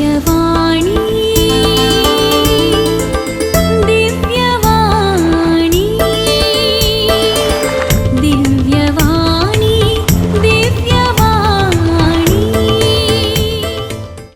दिव्यवाणी दिव्यवाणी दिव्यवाणी दिव्यवाणी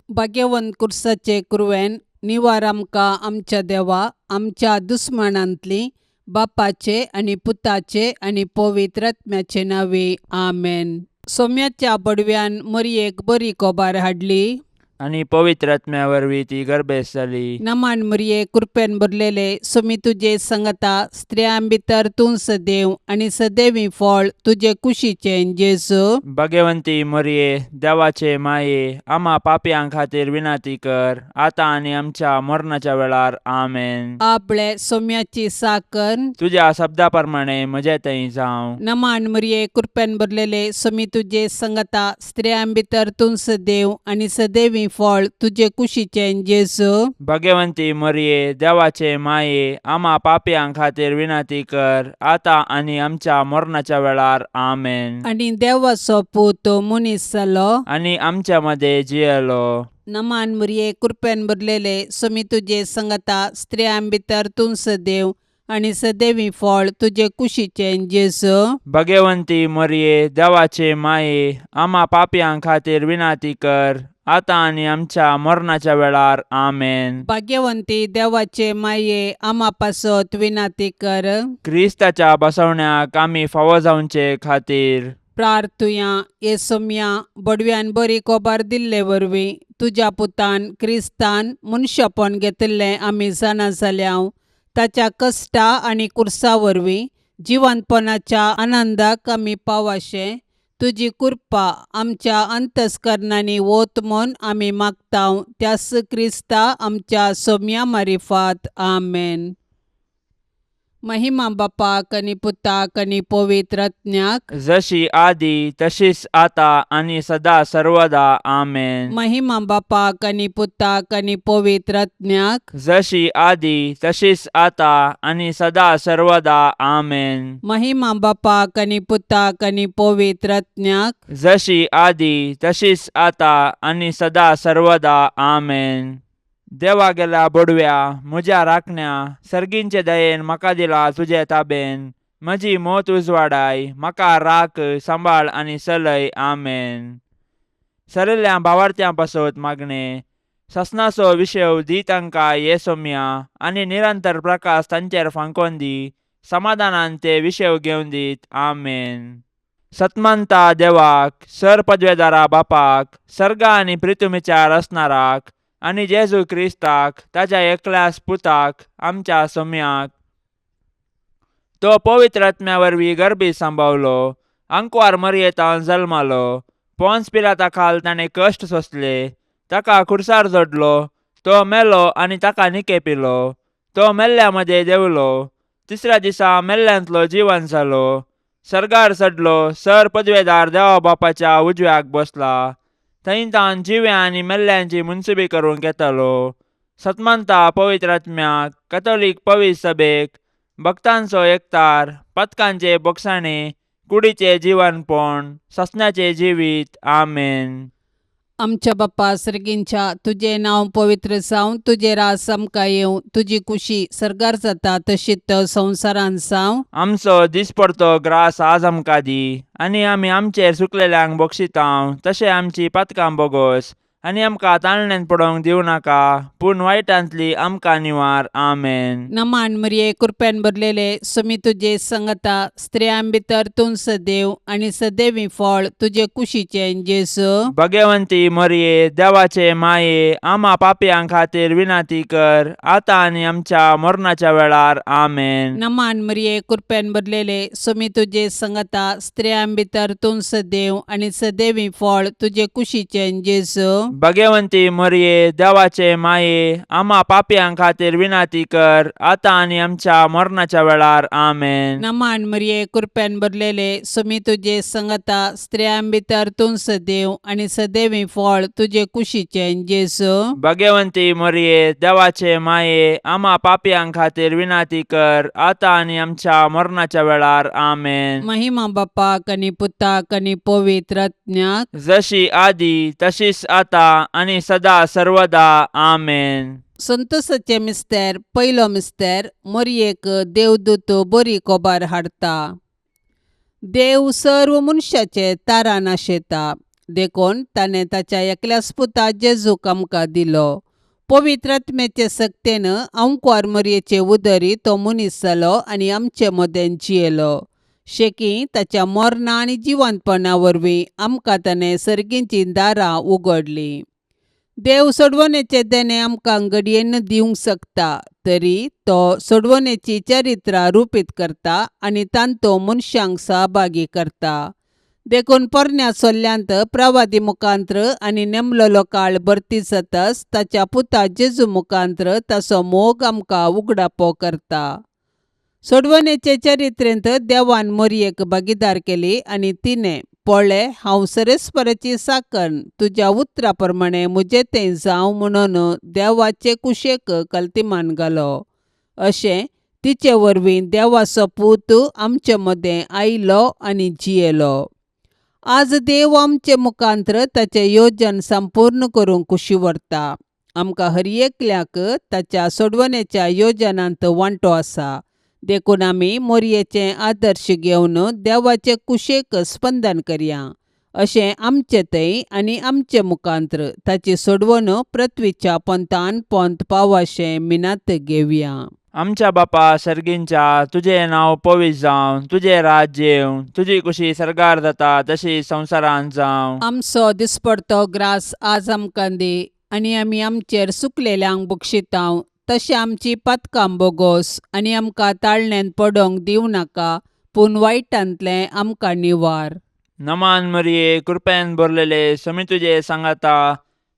भाग्यवंत कुर्साचे कुरवेन निवार आमकां आमच्या देवा आमच्या दुस्मनांतली बापाचे आणि पुताचे आणि पवित्र आत्म्याचे नावे आमेन. सोम्याच्या बडव्यान मरियेक बरी कोबार हाडली आणि पवित्र आत्म्या वरवीं ती गर्भेस जाली. नमान मरिये कृपेन भरलेले सोमी तुजे संगता स्त्रियां भितर तूं सदैव आणि सदैवी फळ तुजे कुशीचे जेजू. भाग्यवंती मरिये देवाचे माये आम्हा पापयां खातीर विनाती कर आता आणि आमच्या मरणाच्या वेळार आमेन. आपले सोम्याची साकन तुझ्या शब्दा प्रमाणे म्हजे थंय जावं. नमान मरिये कृपेन भरलेले सोमी तुजे संगता स्त्रियां भितर तूं सदैव आणि सदैवी फळ तुजे कुशीचे जेजू. भाग्यवंती मरिये देवाचे माये आम्हा पापयां खातीर विनाती कर आता आणि आमच्या मरणाच्या वेळार आमेन. आणि देवाचो पूत मनीस जालो आणि आमच्या मध्ये जियेलो. नमान मरिये कृपेन भरलेले सोमी तुजे संगता स्त्रियां भितर तूं सदैव आणि सदैवी फळ तुजे कुशीचे जेजू. भाग्यवंती मरिये देवाचे माये आम्हा पापयां खातीर विनाती कर आता आणि आमच्या मरणाच्या वेळार आमेन. भाग्यवंती देवाचे माये आम्हा पासत विनाती कर. क्रिस्ताच्या बसवण्याक आमी फावो जावचे खातीर प्रार्थुया ये सोम्या बडव्यान बरी कोबार दिल्ले वरवीं तुज्या पुतान क्रिस्तान मनशापण घेतिल्लें आमी जाणा जाल्याव ताच्या कश्टा आनी कुर्सा वरवीं जिवंतपणाच्या आनंदाक आमी पावाशे तुजी कृपा आमच्या अंतस्करणांनी वोत म्हूण आमी मागताव त्यास क्रिस्ता आमच्या सोम्या मारिफात आमेन. महिमा बापाक आनी पुताक आनी पवित्र आत्म्याक जशी आदी तशीच आता आणि सदा सर्वदा आमेन. महिमा बापाक आनी पुताक आनी पवित्र आत्म्याक जशी आदी तशीच आता आणि सदा सर्वदा आमेन. महिमा बापाक आनी पुताक आनी पवित्र आत्म्याक जशी आदी तशीच आता आणि सदा सर्वदा आमेन. देवा गेला बडव्या म्हज्या राखण्या सर्गींचे दयेन म्हाका दिला तुजे ताबेन म्हजी मोत उजवाडाय म्हाका राख सांबाळ आनी चलय आमेन. सरिल्ल्या भावार्थ्यां पासत मागणे ससनाचो विशय दी तांकां ये सोम्या आनी निरंतर प्रकाश तांचेर फांकोन दी समाधानान ते विशय घेवन दीत आमेन. सतमानता देवाक सर पदवेदारा बापाक सर्गा आनी पृथ्वीच्यार असणाराक आनी जेजू क्रिस्ताक ताच्या एकल्याच पुताक आमच्या सोम्याक तो पवित्र आत्म्या वरवीं गर्भी सांबावलो अंकुवार मरयेतावन जल्मालो पोंस पिलाता खाल ताणें कश्ट सोंसले ताका खुर्सार जोडलो तो मेलो आनी ताका निकेपिलो तो मेल्ल्या मदें देवलो तिसऱ्या दिसा मेल्ल्यांतलो जिवन जालो सर्गार चडलो सर पदवेदार देवा बापाच्या उजव्याक बसला थंय तान जिव्या आनी मेल्ल्यांची मुनसुबी करूंक येतालो. सतमानता पवित्र आत्म्याक कॅथोलीक पवित्र सभेक भक्तांचो एकतार पथकांचे बोगसाणे कुडीचे जीवनपण ससण्याचे जिवीत आमेन. आमच्या बाप्पा सर्गींच्या तुझे नाव पवित्र जावं तुझे रास आमकां येवं तुजी कुशी सर्गार जाता तशीच संवसारान जावं. आमचो दिसपडतो ग्रास आज आमकां दी आनी आमी आमचेर सुकलेल्यांक बक्षितांव तशें आमची पातकां बोगोस आनी आमकां ताळण्यांत पडोवंक दिवं नाका पूण वायटांतली आमकां निवार आमेन. नमान मरिये कृपेन भरलेले सोमी तुजे संगता स्त्रियां भितर तूं सदैव आनी सदैवी फळ तुजे कुशीचे जेजू. भाग्यवंती मरिये देवाचे माये आम्हा पापयां खातीर विनाती कर आता आनी आमच्या मरणाच्या वेळार आमेन. नमान मरिये कृपेन भरलेले सोमी तुजे संगता स्त्रियां भितर तूं सदैव आनी सदैवी फळ तुजे कुशीचे जेजू. भाग्यवंती मरिये देवाचे माये आम्हा पापयां खातीर विनाती कर आता आणि आमच्या मरणाच्या वेळार आमेन. नमान मरिये कृपेन भरलेले सोमी तुजे संगता स्त्रियां भितर तूं सदैव आनी सदैवी फळ तुजे कुशीचे जेजू. भाग्यवंती मरिये देवाचे माये आम्हा पापयां खातीर विनाती कर आता आणि आमच्या मरणाच्या वेळार आमेन. महिमा बापाक आनी पुताक आनी पवित्र आत्म्याक जशी आदी तशीच आता आनी सदा सर्वदा आमेन. संतोसाचे मिस्तेर पयलो मिस्तेर मरयेक देवदूत बरी कोबार हाडटा. देव सर्व मनशाचे तारा नाशेता देखून ताणें ताच्या एकल्याच पुता जेजूक आमकां दिलो. पवित्र आत्म्याचे सक्तेन अंकुर मरयेचे उदरी तो मनीस जालो आनी आमचे मदें जियेलो. शेकी ताच्या मरणा आनी जिवंतपणा वरवीं आमकां ताणें सर्गींचीं दारां उगडलीं. देव सोडवणेचे देणे आमकां घडयेन दिवंक शकता, तरी तो सोडवणेची चरित्रां रूपीत करता आनी तांतो मनशांक सहभागी करता. देखून पोरण्या सोल्ल्यांत प्रवादी मुखांत्र आनी नेमलेलो काळ भरती जाताच ताच्या पुता जेजू मुखांत्र ताचो मोग आमकां उगडापो करता. सोडवणेचे चरित्रेंत देवान मरयेक भागीदार केली आनी तिणें पळय हांव सरेस्पराची साकण तुज्या उतरा प्रमाणे म्हजे तें जावं म्हणून देवाचे कुशेक कल्तिमान घालो. अशें तिचे वरवीं देवाचो पूत आमचे मदें आयलो आनी जियेलो. आज देव आमचे मुखांत्र ताचें येवजण संपूर्ण करूंक कुशी व्हरता. आमकां हर एकल्याक ताच्या सोडवणेच्या येवजणांत वांटो आसा. देखून आमी मरयेचे आदर्श घेवन देवाचे कुशेक स्पंदन करया. अशें आमचे थंय आनी आमचे मुखांत्र ताची सोडवण पृथ्वीच्या पंतान पंत पावशें मिनात घेवया. आमच्या बापा सर्गींच्या तुझें नांव पवित्र जावं, तुजें राज्य येवं, तुजी कुशी सरकार जाता तशी संवसारांत जावं. आमचो दिसपडतो ग्रास आज आमकां दी आनी आमी आमचेर सुकलेल्यांक बक्षितांव. तशें आमची पातकां बोगोस आनी आमकां ताळणेन पडोवंक दिवं नाका, पूण वायटांतलें आमकां निवार. नमान मरिये कृपेन भरलेले समी तुजे सांगाता,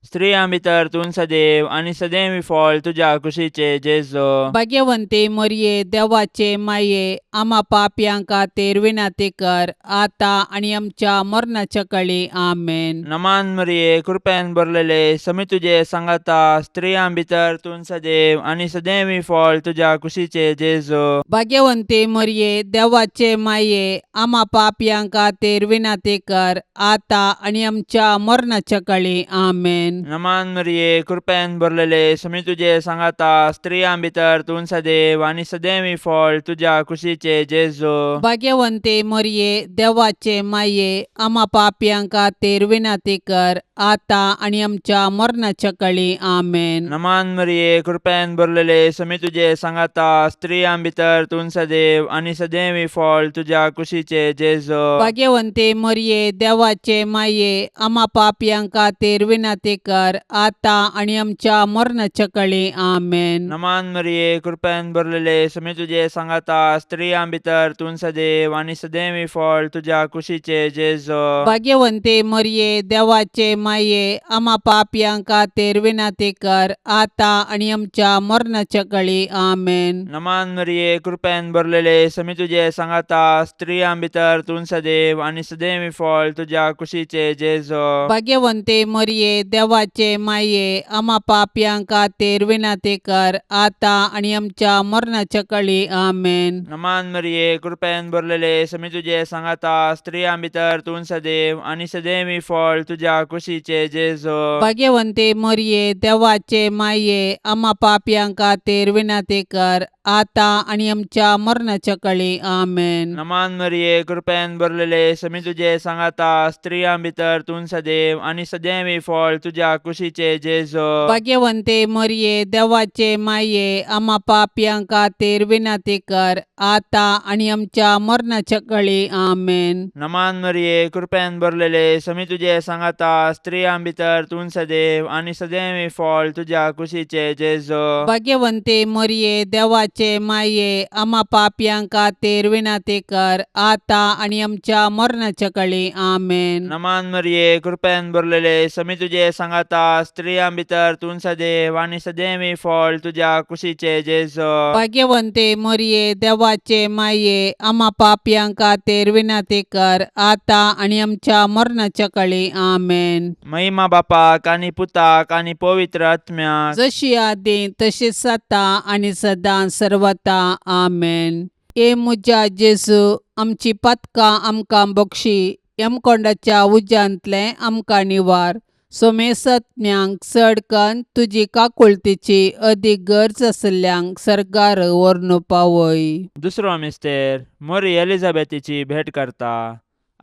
स्त्रियां भितर तूं सदैव आनी सदैवी फळ तुज्या कुशीचे जेजो. भाग्यवंते मरये देवाचे माये आमा पापयांक खातीर विनाती कर, आतां आनी आमच्या मरणाच्या काळी आमेन. नमान मरिये कृपेन भरलेले समी तुजे सांगाता, स्त्रियां भितर तूं सदैव आनी सदैवी फळ तुज्या कुशीचे जेजो. भाग्यवंते मरये देवाचे माये आमा पापयांक खातीर विनाती कर, आतां आनी आमच्या मरणाच्या काळी आमेन. नमान मरिये कृपेन भरलेले समी तुजे सांगाता, स्त्रियां भितर तूं सदैव आनी सदैवी फळ तुज्या कुशीचे जेजो. भाग्यवंते मरये देवाचे माये आमा पापयांक खातीर विनाती कर, आतां आनी आमच्या मरणाच्या काळी आमेन. नमान मरिये कृपेन भरलेले समी तुजे सांगाता, स्त्रियां भितर तूं सदैव आनी सदैवी फळ तुज्या कुशीचे जेजो. भाग्यवंते मरये देवाचे माये आमा पापयांक खातीर विनाती कर, आतां आनी आमच्या मरणाच्या काळी आमेन. नमान मरिये कृपेन भरलेले समी तुजे सांगाता, स्त्रियां भितर तूं सदैव आनी सदैवी फळ तुज्या कुशीचे जेजो. भाग्यवंते मरये देवाचे माये आमा पापयांक खातीर विनाती कर, आतां आनी आमच्या मरणाच्या काळी आमेन. नमान मरिये कृपेन भरलेले समी तुजे सांगाता, स्त्रियां भितर तूं सदैव आनी सदैवी फळ तुज्या कुशीचे जेजो. भाग्यवंते मरये देवाचे माये आमा पापयांक खातीर विनाती कर, आतां आनी आमच्या मरणाच्या काळी आमेन. नमान मरिये कृपेन भरलेले समी तुजे सांगाता, स्त्रियां भितर तूं सदैव आनी सदैवी फळ तुज्या कुशीचे जेजो. भाग्यवंते मरये देवाचे माये आमा पापयांक खातीर विनाती कर, आतां आनी आमच्या मरणाच्या काळी आमेन. नमान मरिये कृपेन भरलेले समी तुजे सांगाता, स्त्रियां भितर तूं सदैव आनी सदैवी फळ तुज्या कुशीचे जेजो. भाग्यवंते मरये देवाचे माये आमा पापयांक खातीर विनाती कर, आतां आनी आमच्या मरणाच्या काळी आमेन. नमान मरिये कृपेन भरलेले समी तुजे सांगाता, स्त्रियां भितर तूं सदैव आनी सदैवी फळ तुज्या कुशीचे जेजो. भाग्यवंते मरये देवाचे माये आमा पापयांक खातीर विनाती कर, आतां आनी आमच्या मरणाच्या काळी आमेन. नमान मरिये कृपेन भरलेले समी तुजे सांगाता, स्त्रियां भितर तूं सदैव आनी सदैवी फळ तुज्या कुशीचे जेजो. भाग्यवंते मरये देवाचे माये आमा पापयांक खातीर विनाती कर, आतां आनी आमच्या मरणाच्या काळी आमेन. महिमा बापाक आनी पुताक आनी पवित्र आत्म्याक, जशी आदी तशीच आता आनी सदां सर्वता आमेन. ए म्हज्या जेजू आमची पातकां आमकां बक्षी, यमकोंडाच्या उज्यांतलें आमकां निवार. सोमेसत्म्यांक चड कन्न तुजी काकुळतीची अदीक गरज आसल्ल्यांक सरकार व्हरून पावय. दुसरो मिस्तेर मोरी एलिझाबेथीची भेट करता.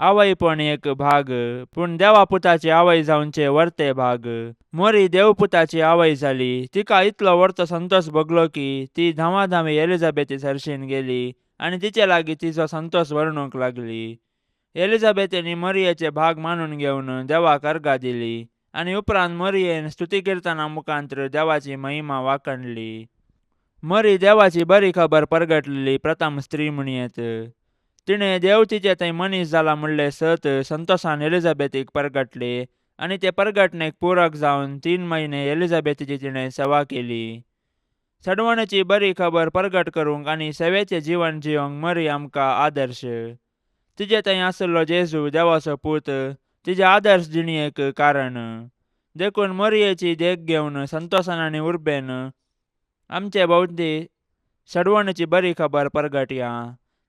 आवयपण एक भाग, पूण देवापुताची आवय जावनचे वर्ते भाग. मोरी देवपुताची आवय जाली. तिका इतलो व्हडतो संतोष भोगलो की ती धांवाधांवी एलिझाबेथी सरशीन गेली आनी तिचे लागीं तिचो संतोष वर्णूंक लागली. एलिझाबेथीनी मोरयेचे भाग मानून घेवन देवाक अर्घा दिली आनी उपरांत मोरयेन स्तुती किर्तना मुखांत्र देवाची महिमा वाखणली. मोरी देवाची बरी खबर परगटलेली प्रथम स्त्री म्हणयेत. तिणें देव तिचे थंय मनीस जाला म्हणले सत संतोषान एलिझाबेथीक परगटले आनी ते परगटणेक पूरक जावन 3 म्हयने एलिझाबेथीची तिणें सेवा केली. सडवणेची बरी खबर परगट करूंक आनी सेवेचें जीवन जियोंक मोरी आमकां आदर्श. तिजे थंय आसलो जेजू देवाचो पूत तिजे आदर्श जिणयेक कारण. देखून मोरयेची देख घेवन संतोषान आनी उर्बेन आमचे भोवती सडवणेची बरी खबर परगटया.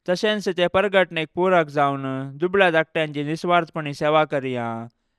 तशेंच ते परगटणेक पूरक जावन दुबळ्या धाकट्यांची निस्वार्थपणी सेवा करया.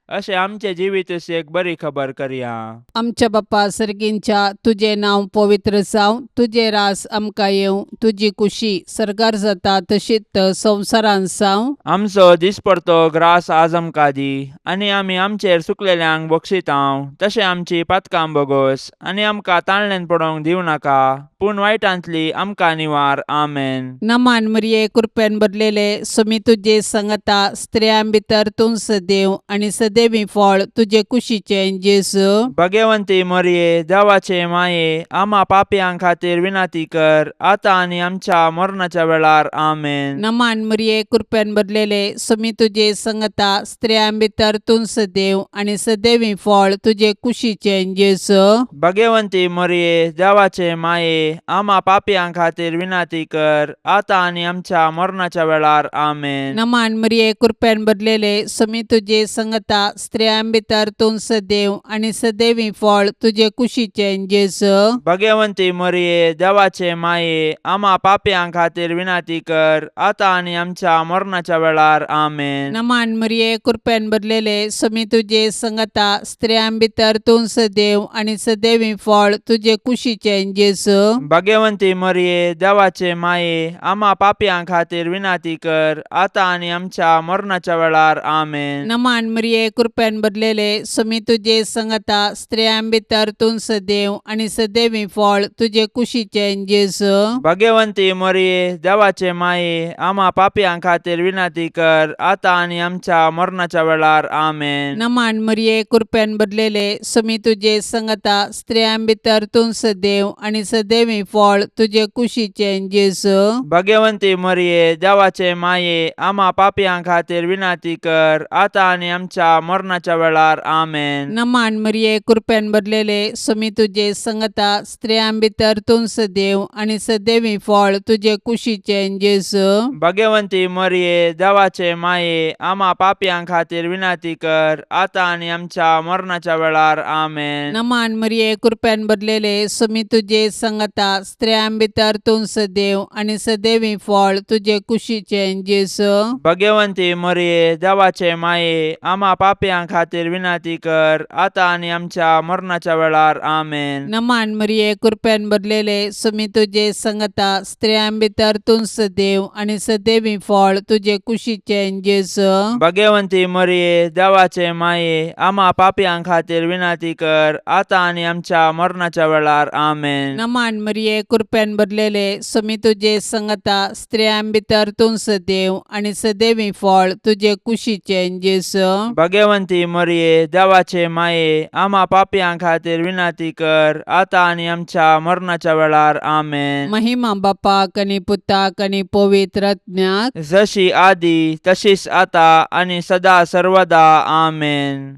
अशें आमचे जिवीत एक बरी खबर करया. आमच्या बाप्पा सर्गींच्या तुझे नांव पवित्र जावं. तुझे रास आमकां येवं. तुजी कुशी सरकार जाता तशीच संवसारांत जावं. आमचो दिसपडतो ग्रास आज आमकां दी आनी आमी आमचेर चुकलेल्यांक बक्षितांव. तशें आमची पातकां बोगोस आनी आमकां ताळणेन पडोवंक दिवं नाका, पूण वायटांतली आमकां निवार. आमेन. नमान मरिये कृपेन भरलेले स्वामी तुजे सांगता स्त्रियां भितर तूं सदैव आनी सदैवी फळ तुजे कुशीचे जेजू. भगवंती मोरये देवाचे माये आम्हा पापयांक खातीर विनाती कर आतां आनी आमच्या मरणाच्या वेळार. आमेन. नमान मरिये कृपेन भरलेले स्वामी तुजे सांगता स्त्रियां भितर तूं सदैव आनी सदैवी फळ तुजे कुशीचे जेजू. भगवंती मोरये देवाचे माये आम्हा पापयांक खातीर विनाती कर आतां आनी आमच्या मरणाच्या वेळार. आमेन. नमान मरिये कृपेन भरलेले स्वामी तुजे सांगता स्त्रियां भितर तूं सदैव आनी सदैवी फळ तुजे कुशीचे जेजू. भगवंती मोरये देवाचे माये आम्हा पापयांक खातीर विनाती कर आतां आनी आमच्या मरणाच्या वेळार. आमेन. नमान मरिये कृपेन भरलेले स्वामी तुजे सांगता स्त्रियां भितर तूं सदैव आनी सदैवी फळ तुजे कुशीचे जेजू. भगवंती मोरये देवाचे माये आम्हा पापयांक खातीर विनाती कर आतां आनी आमच्या मरणाच्या वेळार. आमेन. नमान मरिये कृपेन भरलेले स्वामी तुजे सांगता स्त्रियां भितर तूं सदैव आनी सदैवी फळ तुजे कुशीचे जेजू. भगवंती मोरये देवाचे माये आम्हा पापयांक खातीर विनाती कर आतां आनी आमच्या मरणाच्या वेळार. आमेन. नमान मरिये कृपेन भरलेले स्वामी तुजे सांगता स्त्रियां भितर तूं सदैव आनी सदैवी फळ तुजे कुशीचे जेजू. भगवंती मोरये देवाचे माये आम्हा पापयांक खातीर विनाती कर आतां आनी आमच्या मरणाच्या वेळार. आमेन. नमान मरिये कृपेन भरलेले स्वामी तुजे सांगता स्त्रियां भितर तूं सदैव आनी सदैवी फळ तुजे कुशीचे जेजू. भगवंती मोरये देवाचे माये आम्हा पापयांक खातीर विनाती कर आतां आनी आमच्या मरणाच्या वेळार. आमेन. नमान मरिये कृपेन भरलेले स्वामी तुजे सांगता स्त्रियां भितर तूं सदैव आनी सदैवी फळ तुजे कुशीचे जेजू. भगवंती मोरये देवाचे माये आम्हा पापयांक खातीर विनाती कर आतां आनी आमच्या मरणाच्या वेळार. आमेन. नमान मरिये कृपेन भरलेले स्वामी तुजे सांगता स्त्रियां भितर तूं सदैव आनी सदैवी फळ तुजे कुशीचे जेजू. भगवंती मोरये देवाचे माये आम्हा पापयांक खातीर विनाती कर आतां आनी आमच्या मरणाच्या वेळार. आमेन. नमान मरिये कृपेन भरलेले स्वामी तुजे सांगता स्त्रियां भितर तूं सदैव आनी सदैवी फळ तुजे कुशीचे जेजू. भगवंती मोरये देवाचे माये आम्हा पापयांक खातीर विनाती कर आतां आनी आमच्या मरणाच्या वेळार. आमेन. महिमा बापाक आनी पुताक आनी पवित्र आत्म्याक जशी आदी तशीच आतां आनी सदा सर्वदा. आमेन.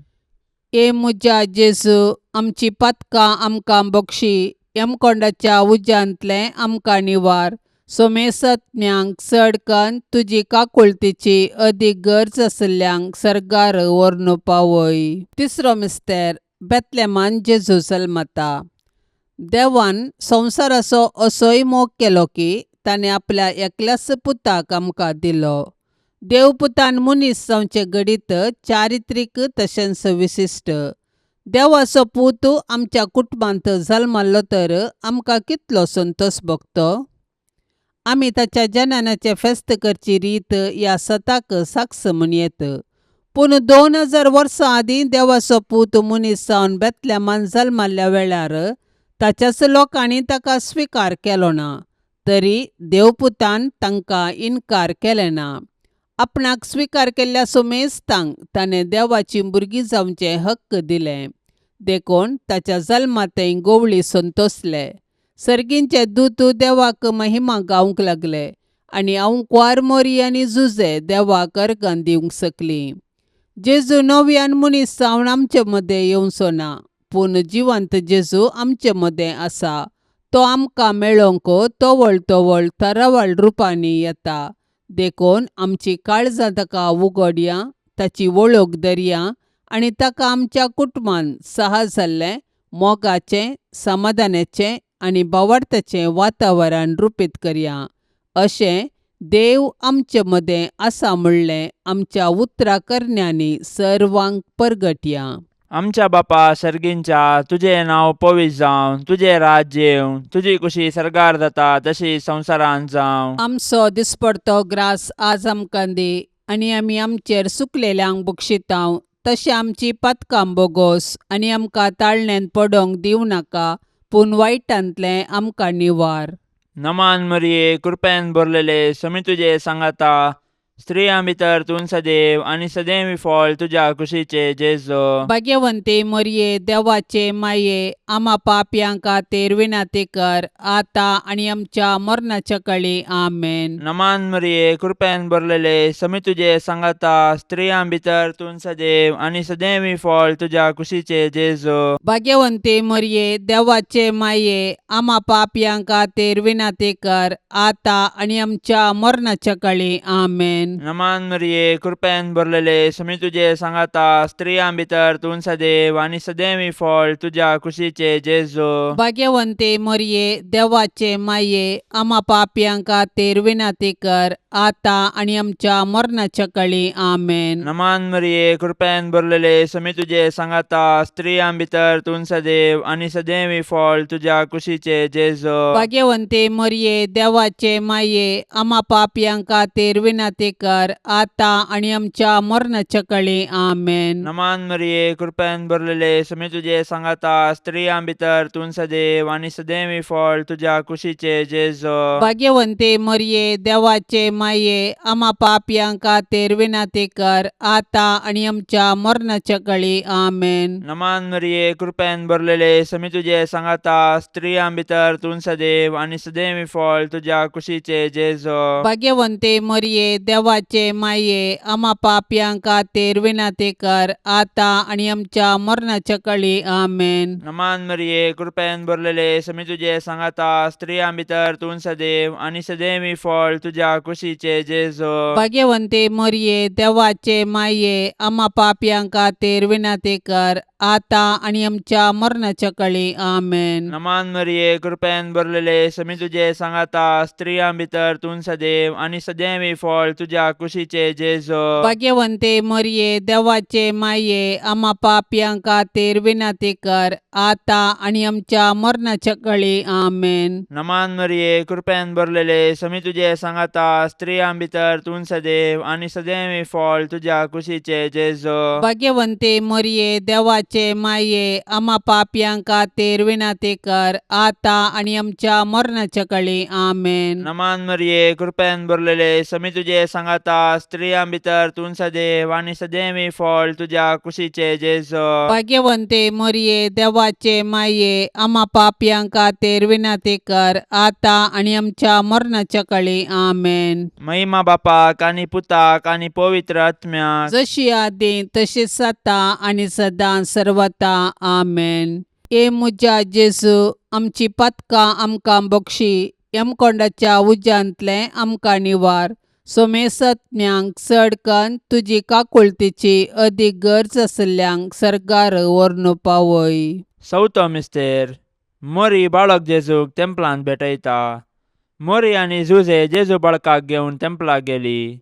ए मुजा जेजू आमची पातकां आमकां बक्षी. यमकोंडाच्या उज्यांतले आमकां निवार. सोमेसत्म्यांक चड कन्न तुजी काकुळतीची अदीक गरज आसल्ल्यांक सरकार व्हरून पावय. तिसरो मिस्तेर बेतलेमान जेजू जल्मता. देवान संवसाराचो असोय मोग केलो की ताणें आपल्या एकल्याच पुताक आमकां दिलो. देवपुतान मनीस जावचे घडीत चारित्रीक तशेंच विशिश्ट देवाचो पूत आमच्या कुटुंबांत जल्मल्लो तर आमकां कितलो संतोष भोगतो. आमी ताच्या जनानाचे फेस्त करची रीत ह्या सताक साक्ष म्हणयेत. पूण 2000 वर्सां आदीं देवाचो पूत मनीस जावन बेतलेमान जल्मल्ल्या वेळार ताच्याच लोकांनी ताका स्विकार केलो ना. तरी देवपुतान तांकां इन्कार केलें ना. आपणाक स्विकार केल्ल्या सोमेस्तांक ताणें देवाची भुरगीं जावचे हक्क दिले. देखून ताच्या जल्मातय गोवळी संतोसले. सर्गींचे दूत देवाक महिमा गावंक लागले आनी आंवकवार मोरी आनी जुजे देवाक अर्गां दिवंक सकलीं. जेजू नव्यान मनीस जावन आमचे मदें येवचो ना, पूण जिवंत जेजू आमचे मदें आसा. तो आमकां मेळोवंक तोवळ तोवळ तरावळ रुपांनी येता. देखून आमची काळजां ताका उगडया, ताची वळख धरया आनी ताका आमच्या कुटुंबान साहस जाल्लें, मोगाचें, समाधानाचें आनी भावार्थाचें वातावरण रुपीत करया. अशें देव आमचे मदें आसा म्हणलें आमच्या उतराकरण्यांनी सर्वांक परगटया. आमच्या बापा सर्गींच्या, तुजें नांव पवित्र जावं, तुजें राज्य येवं, तुजी कुशी सरकार जाता तशी संवसारांत जावं. आमचो दिसपडतो ग्रास आज आमकां दी आनी आमी आमचेर सुकलेल्यांक बक्षितांव. तशें आमची पातकां बोगोस आनी आमकां ताळण्यांत पडोवंक दिवं नाका, पूण वायटांतलें आमकां निवार. नमान मरिये, कृपेन भरलेले, समी तुजे सांगाता, स्त्रियां भितर तूं सदैव आनी सदैवी फळ तुज्या कुशीचे जेजो. भाग्यवंते मरिये, देवाचे माये, आम्हा पापयांक खातीर विनाती कर, आतां आनी आमच्या मरणाच्या काळी. आमेन. नमान मरिये, कृपेन भरलेले, समी तुजे सांगाता, स्त्रियां भितर तूं सदैव आनी सदैवी फळ तुज्या कुशीचे जेजो. भाग्यवंते मरिये, देवाचे माये, आम्हा पापयांक खातीर विनाती कर, आतां आनी आमच्या मरणाच्या काळी. आमेन. नमान मरिये, कृपेन भरलेले, समी तुजे सांगाता, स्त्रियां भितर तूं सदैव आनी सदैवी फळ तुज्या कुशीचे जेजो. भाग्यवंते मरिये, देवाचे माये, आम्हा पापयांक खातीर विनाती कर, आतां आनी आमच्या मरणाच्या काळी. आमेन. नमान मरिये, कृपेन भरलेले, समी तुजे सांगाता, स्त्रियां भितर तूं सदैव आनी सदैवी फळ तुज्या कुशीचे जेजो. भाग्यवंते मरिये, देवाचे माये, आम्हा पापयांक खातीर विनाती कर, आतां आनी आमच्या मरणाच्या काळी. आमेन. नमान मरिये, कृपेन भरलेले, समी तुजे सांगाता, स्त्रियां भितर तूं सदैव आनी सदैवी फळ तुज्या कुशीचे जेजो. भाग्यवंते मरिये, देवाचे माये, आम्हा पापयांक खातीर विनाती कर, आतां आनी आमच्या मरणाच्या काळी. आमेन. नमान मरिये, कृपेन भरलेले, समी तुजे सांगाता, स्त्रियां भितर तूं सदैव आनी सदैवी फळ तुज्या कुशीचे जेजो. भाग्यवंते मरिये, देवाचे माये, आम्हा पापयांक खातीर विनाती कर, आतां आनी आमच्या मरणाच्या काळी. आमेन. नमान मरिये, कृपेन भरलेले, समी तुजे सांगाता, स्त्रियां भितर तूं सदैव आनी सदैवी फळ तुज्या कुशीचे जेजो. भाग्यवंते मरिये, देवाचे माये, आम्हा पापयांक खातीर विनाती कर, आतां आनी आमच्या मरणाच्या काळी. आमेन. नमान मरिये, कृपेन भरलेले, समी तुजे सांगाता, स्त्रियां भितर तूं सदैव आनी सदैवी फळ तुज्या कुशीचे जेजो. भाग्यवंते मरिये, देवाचे माये, आम्हा पापयांक खातीर विनाती कर, आतां आनी आमच्या मरणाच्या काळी. आमेन. नमान मरिये, कृपेन भरलेले, समी तुजे सांगाता, स्त्रियां भितर तूं सदैव आनी सदैवी फळ तुज्या कुशीचे जेजो. भाग्यवंते मरिये, देवाचे माये, आम्हा पापयांक खातीर विनाती कर, आतां आनी आमच्या मरणाच्या काळी. आमेन. नमान मरिये, कृपेन भरलेले, समी तुजे सांगाता, स्त्रियां भितर तूं सदैव आनी सदैवी फळ तुज्या कुशीचे जेजो. भाग्यवंते मरिये, देवाचे माये, आम्हा पापयांक खातीर विनाती कर, आतां आनी आमच्या मरणाच्या काळी. आमेन. महिमा बापाक आनी पुताक आनी पवित्र आत्म्याक, जशी आदीं तशीच आतां आनी सदां सर्वता. आमेन. ए म्हज्या जेजू, आमची पातकां आमकां बक्षी, यमकोंडाच्या उज्यांतले आमकां निवार. सोमेसत्म्यांक चड कन्न तुजी काकुळतीची अदीक गरज आसल्ल्यांक सर्गार व्हरून पावय. चवथो मिस्तेर, मोरी बाळक जेजूक तेंपलांत भेटयता. मोरी आनी जुजे जेजू बाळकाक घेवन तेंपलाक गेली.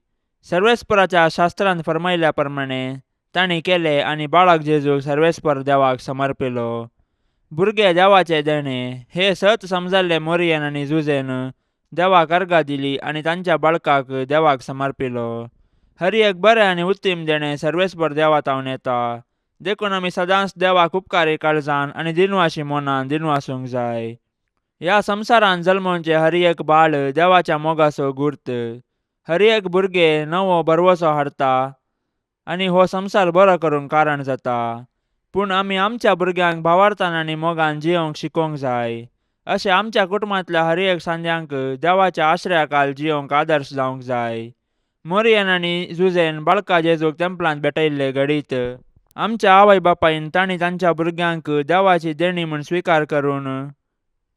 सर्वेस्पराच्या शास्त्रांत फरमायल्या प्रमाणे तांणी केले आनी बाळक जेजूक सर्वेस्पर देवाक समर्पिलो. भुरगे देवाचे देणे हे सत समजल्ले मोरयेन आनी जुजेन देवाक अर्घा दिली आनी तांच्या बाळकाक देवाक समर्पिलो. हर एक बरें आनी उत्तीम देणे सर्वेस्पर देवातावन येता. देखून आमी सदांच देवाक उपकारी काळजान आनी दिनवाशी मोनान दिनवासूंक जाय. ह्या संवसारान जल्मोवचे हर एक बाळ देवाच्या मोगाचो गुर्त. हर एक भुरगे नवो बरवसो हाडटा आनी हो संवसार बरो करूंक कारण जाता. पूण आमी आमच्या भुरग्यांक भावार्थान आनी मोगान जियोंक शिकोवंक जाय. अशें आमच्या कुटुंबांतल्या हर एक सांद्यांक देवाच्या आश्रयाखाल जियोंक आदर्श जावंक जाय. मोरयेन आनी जुजेन बाळका जेजूक तेंपलांत भेटयल्ले घडीत आमच्या आवय बापायन तांणी तांच्या भुरग्यांक देवाची देणी म्हूण स्विकार करून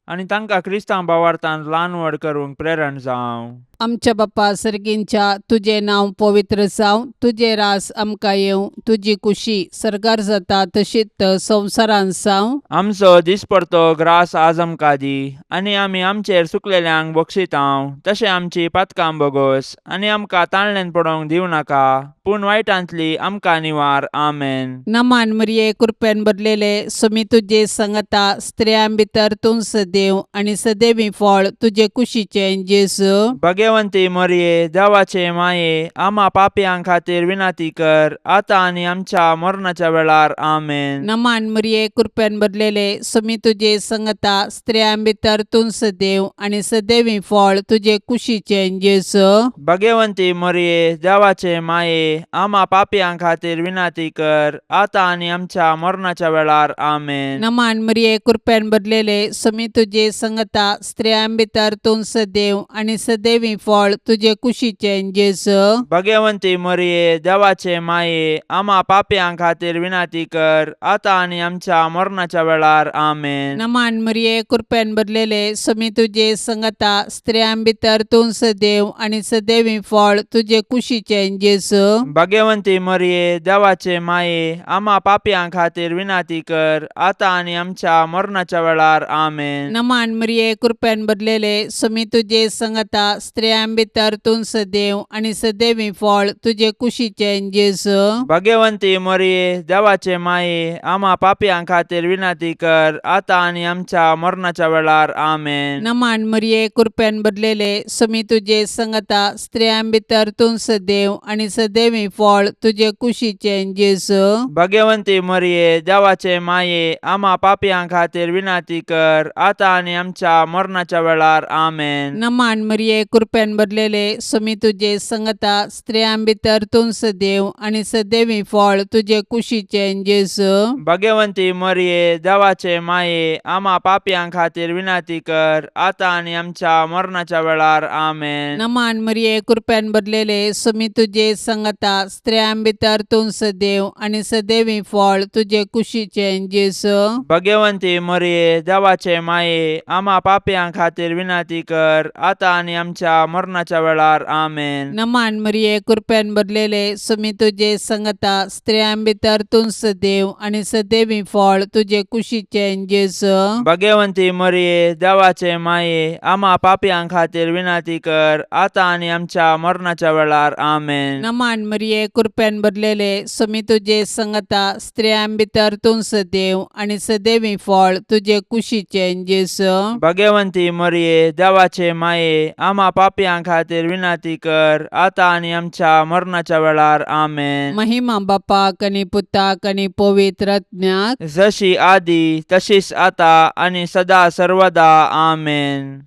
आनी तांकां क्रिस्तांव भावार्थान ल्हान व्हड करूंक प्रेरण जावं. आमच्या बाप्पा सर्गींच्या तुझे नांव पवित्र जावं, तुझे रास आमकां येवं, तुजी कुशी सरकार जाता तशीच संवसारान जावं. आमचो दिसपडतो ग्रास आज आमकां दी आनी आमी आमचेर सुकलेल्यांक बक्षितांव. तशें आमची पातकां बोगोस आनी आमकां ताळणेन पडोवंक दिवं नाका, पूण वायटांतली आमकां निवार. आमेन. नमान मरिये कृपेन भरलेले समी तुजे संगता स्त्रियां भितर तूं सदैव आनी सदैवी फळ तुजे कुशीचे जेजू. भगवंती मरिये देवाचे माये आम्हा पापयां खातीर विनाती कर आता आनी आमच्या मरणाच्या वेळार. आमेन. नमान मरिये कृपेन भरलेले समी तुजे संगता स्त्रियां भितर तूं सदैव आनी सदैवी फळ तुजे कुशीचे जेजू. भगवंती मरिये देवाचे माये आम्हा पापयां खातीर विनाती कर आता आनी आमच्या मरणाच्या वेळार. आमेन. नमान मरिये कृपेन भरलेले समी तुजे संगता स्त्रियां भितर तूं सदैव आनी सदैवी फळ तुजे कुशीचे जेजू. भगवंती मरिये देवाचे माये आम्हा पापयां खातीर विनाती कर आता आनी आमच्या मरणाच्या वेळार. आमेन. नमान मरिये कृपेन भरलेले समी तुजे संगता स्त्रियां भितर तूं सदैव आनी सदैवी फळ तुजे कुशीचे जेजू. भगवंती मरिये देवाचे माये आम्हा पापयां खातीर विनाती कर आता आनी आमच्या मरणाच्या वेळार. आमेन. नमान मरिये कृपेन भरलेले समी तुजे संगता स्त्रियां भितर तूं सदैव आनी सदैवी फळ तुजे कुशीचे जेजू. भगवंती मरिये देवाचे माये आम्हा पापयां खातीर विनाती कर आता आनी आमच्या मरणाच्या वेळार. आमेन. नमान मरिये कृपेन भरलेले समी तुजे संगता स्त्रियां भितर तूं सदैव आनी सदैवी फळ तुजे कुशीचे जेजू. भगवंती मरिये देवाचे माये आम्हा पापयां खातीर विनाती कर आता आनी आमच्या मरणाच्या वेळार. आमेन. नमान मरिये कृपेन भरलेले समी तुजे संगता स्त्रियां भितर तूं सदैव आनी सदैवी फळ तुजे कुशीचे जेजू. भगवंती मरिये देवाचे माये आम्हा पापयां खातीर विनाती कर आता आनी आमच्या मरणाच्या वेळार. आमेन. नमान मरिये कृपेन भरलेले समी तुजे संगता स्त्रियां भितर तूं सदैव आनी सदैवी फळ तुजे कुशीचे जेजू. भगवंती मरिये देवाचे माये आम्हा पापयां खातीर विनाती कर आता आनी आमच्या मरणाच्या वेळार. आमेन. नमान मरिये कृपेन भरलेले समी तुजे संगता स्त्रियां भितर तूं सदैव आनी सदैवी फळ तुजे कुशीचे जेजू. भगवंती मरिये देवाचे माये आम्हा पापयां खातीर विनाती कर आता आनी आमच्या मरणाच्या वेळार. आमेन. नमान मरिये कृपेन भरलेले समी तुजे संगता स्त्रियां भितर तूं सदैव आनी सदैवी फळ तुजे कुशीचे जेजू. भगवंती मरिये देवाचे माये आम्हा पापयां खातीर विनाती कर आता आनी आमच्या मरणाच्या वेळार. आमेन. महिमा बापाक आनी पुताक आनी पवित्र आत्म्याक जशी आदी तशीच आता आनी सदा सर्वदा. आमेन.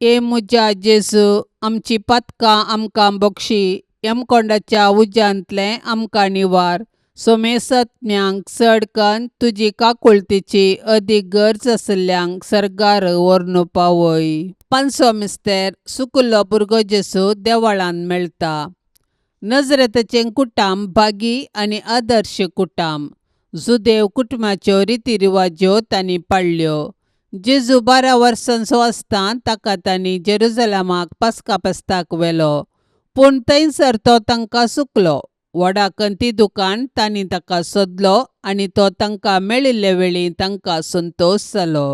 ए मुजा जेजू आमची पातकां आमकां बक्षी, यमकोंडाच्या उज्यांतले आमकां निवार. सोमेसत्म्यांक चडकन तुजी काकुळतीची अदीक गरज आसल्यांक सरकार व्हरून पावय. पांचवो मिस्तेर सुकलो भुरगो जेजू देवळांत मेळटा. नजरेतचें कुटाम भागी आनी आदर्श कुटाम. जुदेव कुटुंबाच्यो रितीरिवाज्यो तांणी पाळल्यो. जेजू 12 वर्सांचो आसतना ताका तांणी जेरुजलेमाक पास्का फेस्ताक व्हेलो, पूण थंयसर तो तांकां सुकलो. व्हडा कंतिदुकान तांणी ताका सोदलो आनी तो तांकां मेळिल्ले वेळी तांकां संतोश जालो.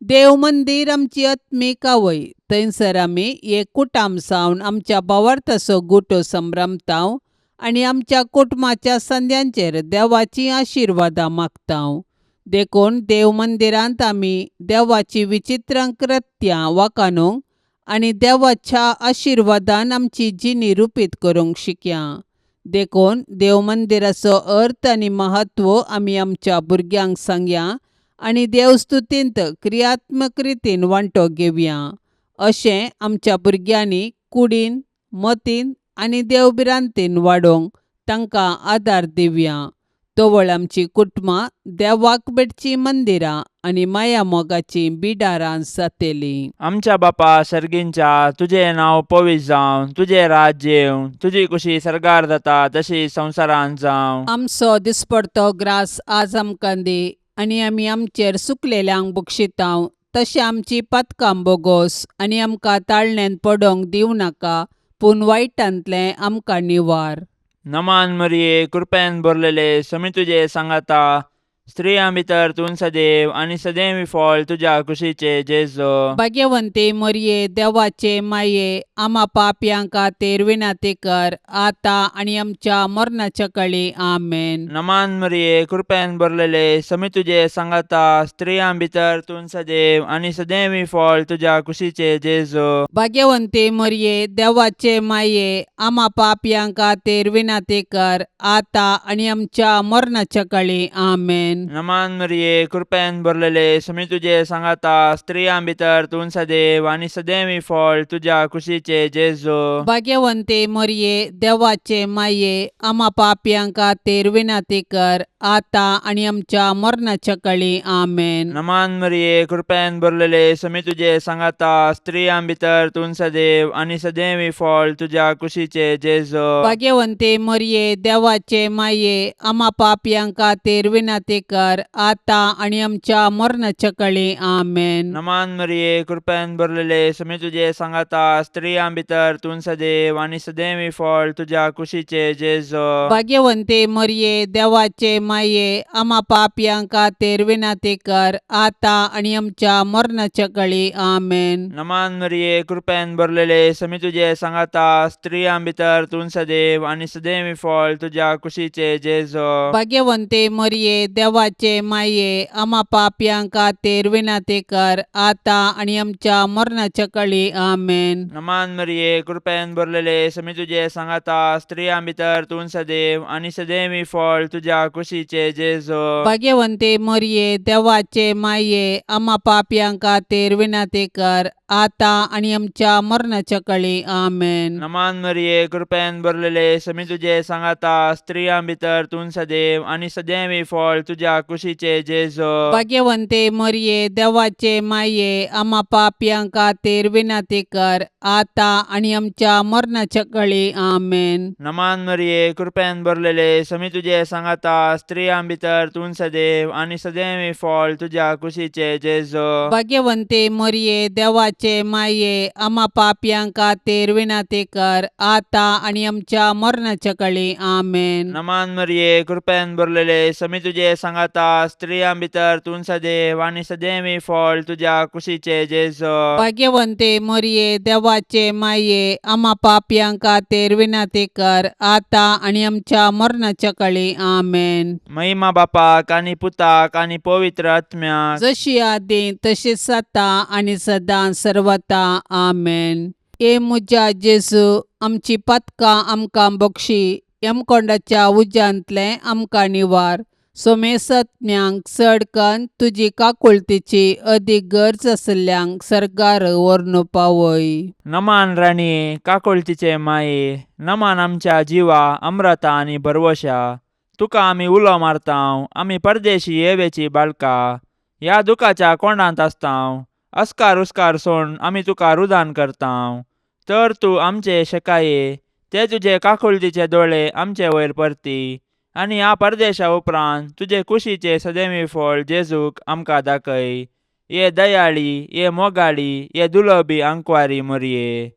देव मंदीर आमची आत्मीक आवय. थंयसर आमी एक कुटाम जावन आमच्या भावार्थाचो गुटो संभ्रमतांव आनी आमच्या कुटुंबाच्या संद्यांचेर देवाची आशिर्वादां मागतां. देखून देव मंदिरांत आमी देवाची विचित्र कृत्यां वाखाणूंक आनी देवाच्या आशिर्वादान आमची जिणी रुपीत करूंक शिकया. देखून देव मंदिराचो अर्थ आनी महत्व आमी आमच्या भुरग्यांक सांगया आनी देवस्तुतींत क्रियात्मक रितीन वांटो घेवया. अशें आमच्या भुरग्यांनी कुडीन, मतीन आनी देवबिरांतीन वाडोवंक तांकां आदार दिवया. तोवळ आमची कुटुंबां देवाक बेडची मंदिरां आनी माया मोगाची बिडारां जातलीं. आमच्या बापा सर्गींच्या, तुजें नांव पवित्र जावं, तुजें राज्य येवं, तुजी कुशी सरकार जाता तशी संवसारांत जावं. आमचो दिसपडतो ग्रास आज आमकां दी आनी आमी आमचेर सुकलेल्यांक बक्षितांव. तशें आमची पातकां बोगोस आनी आमकां ताळण्यांत पडोवंक दिवं नाका, पूण वायटांतलें आमकां निवार. नमान मरिये, कृपेन भरलेले, समी तुजे सांगाता, स्त्रियां भितर तूं सदैव आनी सदैवी फळ तुज्या कुशीचे जेजो. भाग्यवंते मरिये, देवाचे माये, आम्हा पापयांक खातीर विनाती कर, आतां आनी आमच्या मरणाच्या काळी. आमेन. नमान मरिये, कृपेन भरलेले, समी तुजे सांगाता, स्त्रियां भितर तूं सदैव आनी सदैवी फळ तुज्या कुशीचे जेजो. भाग्यवंते मरिये, देवाचे माये, आम्हा पापयांक खातीर विनाती कर, आतां आनी आमच्या मरणाच्या काळी. आमेन. नमान मरिये, कृपेन भरलेले, समी तुजे सांगाता, स्त्रियां भितर तूं सदैव आनी सदैवी फळ तुज्या कुशीचे जेजो. भाग्यवंते मरिये, देवाचे माये, आम्हा पापयांक खातीर विनाती कर, आतां आनी आमच्या मरणाच्या काळी. आमेन. नमान मरिये, कृपेन भरलेले, समी तुजे सांगाता, स्त्रियां भितर तूं सदैव आनी सदैवी फळ तुज्या कुशीचे जेजो. भाग्यवंते मरिये, देवाचे माये, आम्हा पापयांक खातीर विनाती कर, आतां आनी आमच्या मरणाच्या काळी. आमेन. नमान मरिये, कृपेन भरलेले, समी तुजे सांगाता, स्त्रियां भितर तूं सदैव आनी सदैवी फळ तुज्या कुशीचे जेजो. भाग्यवंते मरिये, देवाचे माये, आम्हा पापयांक खातीर विनाती कर, आतां आनी आमच्या मरणाच्या काळी. आमेन. नमान मरिये, कृपेन भरलेले, समी तुजे सांगाता, स्त्रियां भितर तूं सदैव आनी सदैवी फळ तुज्या कुशीचे जेजो. भाग्यवंते मरिये, देवाचे माये, आम्हा पापयांक खातीर विनाती कर, आतां आनी आमच्या मरणाच्या काळी. आमेन. नमान मरिये, कृपेन भरलेले, समी तुजे सांगाता, स्त्रियां भितर तूं सदैव आनी सदैवी फळ तुज्या कुशीचे जेजो. भाग्यवंते मरिये, देवाचे माये, आम्हा पापयांक खातीर विनाती कर, आतां आनी आमच्या मरणाच्या काळी. आमेन. नमान मरिये, कृपेन भरलेले, समी तुजे सांगाता, स्त्रियां भितर तूं सदैव आनी सदैवी फळ तुज्या कुशीचे जेजो. भाग्यवंते मरिये, देवाचे माये, आम्हा पापयांक खातीर विनाती कर, आतां आनी आमच्या मरणाच्या काळी. आमेन. नमान मरिये, कृपेन भरलेले, समी तुजे सांगाता, स्त्रियां भितर तूं सदैव आनी सदैवी फळ तुज्या कुशीचे जेजो. भाग्यवंते मरिये, देवाचे माये, आम्हा पापयांक खातीर विनाती कर, आतां आनी आमच्या मरणाच्या काळी. आमेन. नमान मरिये, कृपेन भरलेले, समी तुजे सांगाता, स्त्रियां भितर तूं सदैव आनी सदैवी फळ तुज्या कुशीचे जेजो. भाग्यवंते मरिये, देवाचे माये, आम्हा पापयांक खातीर विनाती कर, आतां आनी आमच्या मरणाच्या काळी. आमेन. महिमा बापाक आनी पुताक आनी पवित्र आत्म्याक, जशी आदी तशीच आता आनी सदां सर्वता. आमेन. ए मुजा जेजू, आमची पातकां आमकां बक्षी, यमकोंडाच्या उज्यांतले आमकां निवार. सोमेसत्म्यांक चडकन तुजी काकुळतीची अदीक गरज आसल्यांक सरकार व्हरून पावय. नमान राणीये, काकुळतीचे माये, नमान आमच्या जिवा, अमृता आनी भरवशा. तुका आमी उलो मारतांव, आमी परदेशी येवेची बाळकां, ह्या दुखाच्या कोंडांत आसतांव. अस्कार उस्कार सोड आमी तुका रुदान करतांव. तर तूं आमचे शेकाये, ते तुजे काकुळतीचे दोळे आमचे वयर परती, आनी ह्या परदेशा उपरांत तुजे कुशीचे सदैवी फळ जेजूक आमकां दाखय. ये दयाळी, ये मोगाळी, ये दुलोबी आंकवारी मरिये.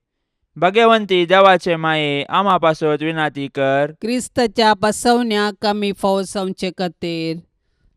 भाग्यवंती देवाचे माये, आम्हा पासत विनाती कर. क्रिस्ताच्या बसवण्याक आमी फावो जावचे खातीर.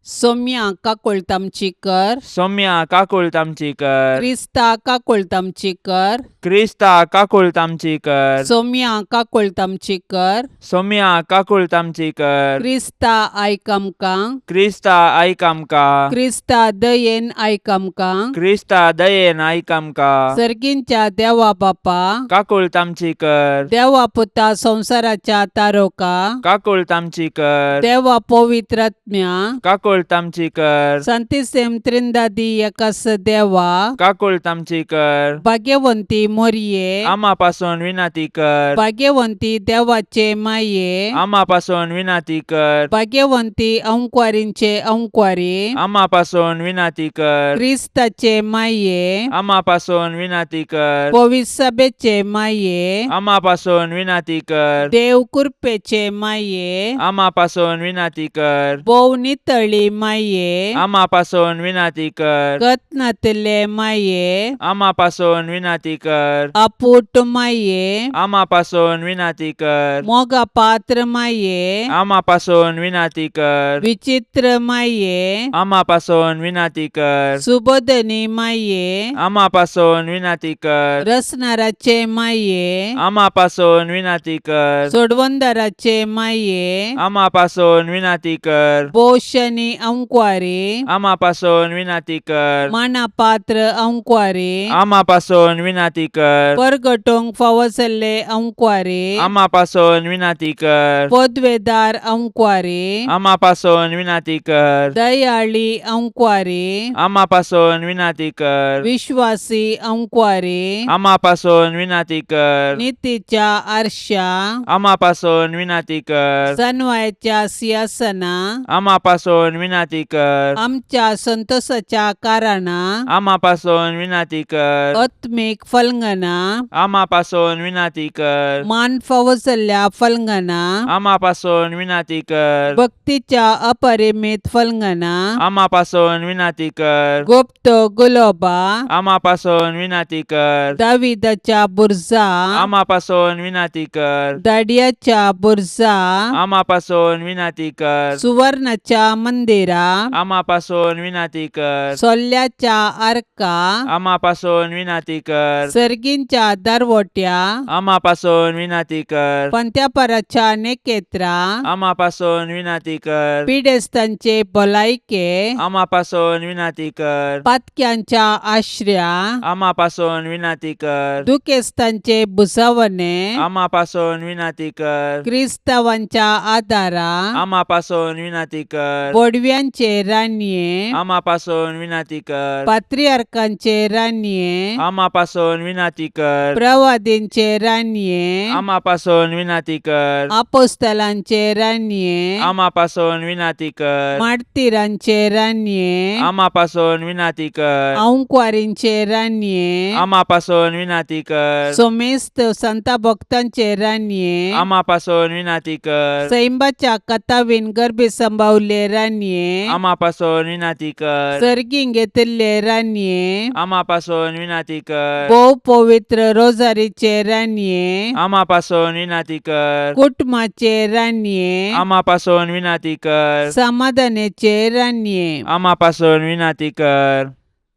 सोम्या काकोळतामची कर, सौम्या काकुळतामची कर, क्रिस्ता काकोळतामची कर, क्रिस्ता काकुळतामची कर, सोम्या काकोळतामची कर, सौम्या काकुळतामची कर, क्रिस्ता आयक आमकां, क्रिस्ता आयक आमकां, क्रिस्ता दयेन आयक आमकां, क्रिस्ता दयेन आयक आमकां, सर्गींच्या देवा बापा, काकुळतामची कर, देवा पुता संसाराच्या तारोका, काकुळतामची कर, देवा पवित्रात्म्या, काकुळतामची कर, संतिसेम त्रिंदादी एकास देवा, काकुळतामची कर, भाग्यवंती मोरये, आम्हापासून विनंती कर, भाग्यवंती देवाचे माये, आम्हापासून विनंती कर, भाग्यवंती अंकुवारींचे अंकुवारी, आम्हापासून विनंती कर, क्रिस्ताचे माये, आम्हापासून विनंती कर, पवित्र सभेचे माये, आम्हापासून विनंती कर, देव कृपेचे माये, आम्हापासून विनंती कर, बोव नितळी माये, आम्हापासून विनंती कर, कतनातले माये, आम्हापासून विनंती कर, अपूट माये, आम्हापासून विनंती कर, मोगा पात्र माये, आम्हापासून विनंती कर, विचित्र माये, आम्हापासून विनंती कर, सुबोधनी माये, आम्हापासून विनंती कर, रसनाराचे माये, आम्हापासून विनंती कर, सोडवंदाराचे माये, आम्हापासून विनंती कर, बोशनी अंकुवारी, आम्हापासून विनंती कर, मानापात्र अंकुवारी, आम्हापासून विनंती कर, परगटोंग फावसले अंकुवारी, आम्हापासून विनंती कर, पदवेदार अंकुवारी, आम्हापासून विनंती कर, दयाळी अंकुवारी, आम्हापासून विनंती कर, विश्वासी अंकुवारी, आम्हापासून विनंती कर, नीतीच्या आरशा, आम्हापासून विनंती कर, सनवायच्या सिंहासना, आम्हापासून विनंती कर, आमच्या संतोषाच्या कारणा, आम्हापासून विनंती कर, आत्मिक फलंगना, आम्हापासून विनंती कर, मान फावसल्या फलंगना, आम्हापासून विनंती कर, भक्तीच्या अपरिमित फलंगना, आम्हापासून विनंती कर, गुप्त गुलोबा, आम्हापासून विनंती कर, दाविदाच्या बुरजा, आम्हापासून विनंती कर, दाडियाच्या बुरजा, आम्हापासून विनंती कर, सुवर्णाच्या मंदिरा, आम्हापासून विनंती कर, सोल्ल्याच्या आर्का, आम्हापासून विनंती कर, सर्गींच्या दरवट्या, आम्हापासून विनंती कर, पंत्यापराच्या नेकेत्रा, आम्हापासून विनंती कर, पिडेस्तांचे भलायके, आम्हापासून विनंती कर, पातक्यांच्या आश्रया, आम्हापासून विनंती कर, दुखेस्तांचे बुसावणे, आम्हापासून विनंती कर, क्रिस्तावांच्या आदारा, आम्हापासून विनंती कर, बोडव्यांचे रान्ये, आम्हापासून विनंती कर, पात्रियार्कांचे रान्ये, आम्हापासून विनंती कर, प्रवादींचे रान्ये, आम्हापासून विनंती कर, आपोस्तलांचे रान्ये, आम्हापासून विनंती कर, मार्तिरांचे रान्ये, आम्हापासून विनंती कर, अंकुवारींचे रान्ये, आम्हापासून विनंती कर, सोमेस्त संता भक्तांचे रान्ये, आम्हापासून विनंती कर, सैंबाच्या कथावीन गर्भे संभावले रान्ये, आम्हापासून विनंती कर, सर्गीं घेतिल्ले रान्ये, आम्हापासून विनंती कर, भोव पवित्र रोजारीचे रान्ये, आम्हापासून विनंती कर, कुटुंबाचे रान्ये, आम्हापासून विनंती कर, समाधानाचे रान्ये, आम्हापासून विनंती कर,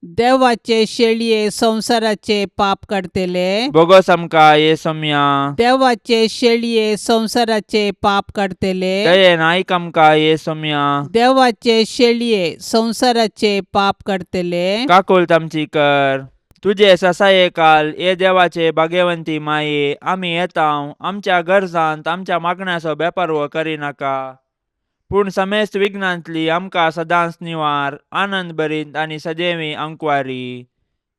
देवाचे शेळये संसाराचे पाप काढतेले, बोगस आमकां येसम्या, देवाचे शेळये संसाराचे पाप काढतेले, दयेन आयक आमकां येसम्या, देवाचे शेळये संसाराचे पाप काढतेले, काकुळतामची कर. तुझे ससायेकाल ये देवाचे भाग्यवंती माये, आमी येताव आमच्या गरजांत आमच्या मागण्याचो बेपर्वो करिनाका, पूण समेस्त विघ्नांतली आमकां सदांच निवार, आनंद भरीत आनी सदैवी अंकुवारी.